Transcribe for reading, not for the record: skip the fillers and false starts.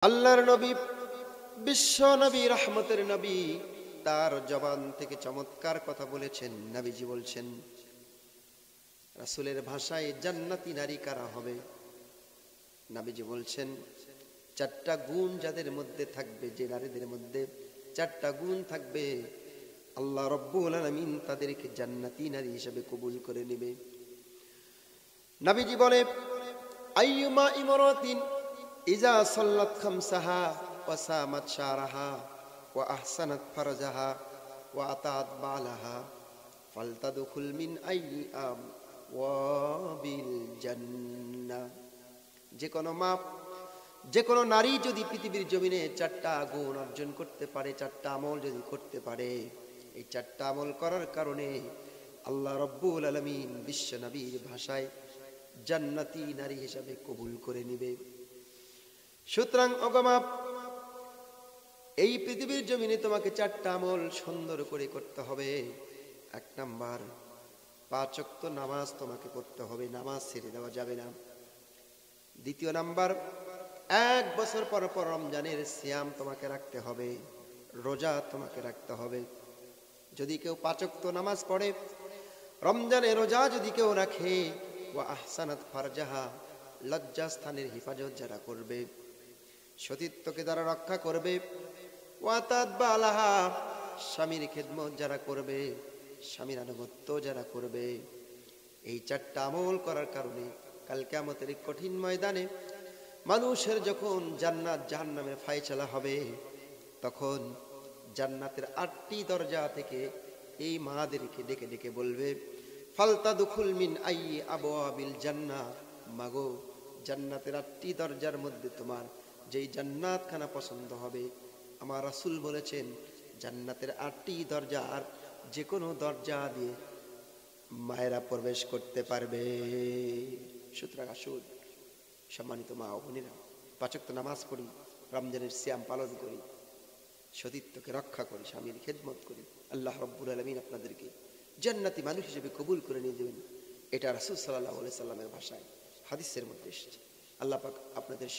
আল্লাহর নবী, বিশ্ব নবী, রহমতের নবী, তার জবান থেকে চমৎকার কথা বলেছেন। নবীজি বলছেন, রাসূলের ভাষায় জান্নাতি নারী কারা হবে? নবীজি বলছেন, চারটা গুণ যাদের মধ্যে থাকবে, যে নারীদের মধ্যে চারটা গুণ থাকবে, আল্লাহ রব্বুল আলামিন তাদেরকে জান্নাতি নারী হিসেবে কবুল করে নেবে। নবীজি বলে, আইয়ুমা ইমরাতিন ইজা সাল্লাত খামসাহা ওয়া সামাত শারাহা ওয়া আহসানাত ফারজাহা ওয়া আতাত বালাহা ফালতাদখুল মিন আইয়ি আবওয়াবিল জান্নাহ। যে কোনো নারী যদি পৃথিবীর জমিনে চারটা গুণ অর্জন করতে পারে, চারটা আমল যদি করতে পারে, এই চারটা আমল করার কারণে আল্লাহ রব্বুল আলামিন বিশ্ব নবীর ভাষায় জান্নাতি নারী হিসাবে কবুল করে নিবে। সুতরাং ওগোমা, এই পৃথিবীর জমিনে তোমাকে চারটা আমল সুন্দর করে করতে হবে। এক নাম্বার, 5 ওয়াক্ত নামাজ তোমাকে পড়তে হবে, নামাজ ছেড়ে দেওয়া যাবে না। দ্বিতীয় নাম্বার, 1 বছর পর পর রমজানের সিয়াম তোমাকে রাখতে হবে, রোজা তোমাকে রাখতে হবে। যদি কেউ 5 ওয়াক্ত নামাজ পড়ে, রমজানে রোজা যদি কেউ রাখে, ওয়া আহসানাত ফারজাহা, লজ্জাস্থানের হিফাজত যারা করবে, সতীত্বকে যারা রক্ষা করবে, ওয়া তাদবালাহা, স্বামীর খেদমত যারা করবে, স্বামীর আনুগত্য যারা করবে, এই চারটা আমল করার কারণে কাল কিয়ামতের কঠিন ময়দানে মানুষের যখন জান্নাত জাহান্নামের ফায়সালা হবে, তখন জান্নাতের 8টি দরজা থেকে এই মাদেরকে ডেকে ডেকে বলবে, ফালতাদখুল মিন আইয়ি আবওয়াবিল জান্নাহ, মাগো, জান্নাতের 8টি দরজার মধ্যে তোমার যেই জান্নাত খানা পছন্দ হবে। আমার রাসূল বলেছেন, জান্নাতের 8টি দরজার যে কোনো দরজা দিয়ে মায়েরা প্রবেশ করতে পারবে। সুতরাং আসুন সম্মানিত মা ও বোনেরা, 5 ওয়াক্ত নামাজ পড়ি, রমজানের সিয়াম পালন করি, সতীত্বকে রক্ষা করি, স্বামীর খেদমত করি। আল্লাহ রব্বুল আলামিন আপনাদেরকে জান্নাতি মানুষ হিসেবে কবুল করে নিয়ে যাবেন। এটা রাসূল সাল্লাল্লাহু আলাইহি সাল্লামের ভাষায় হাদিসের মধ্যে এসেছে। আল্লাহ পাক আপনাদের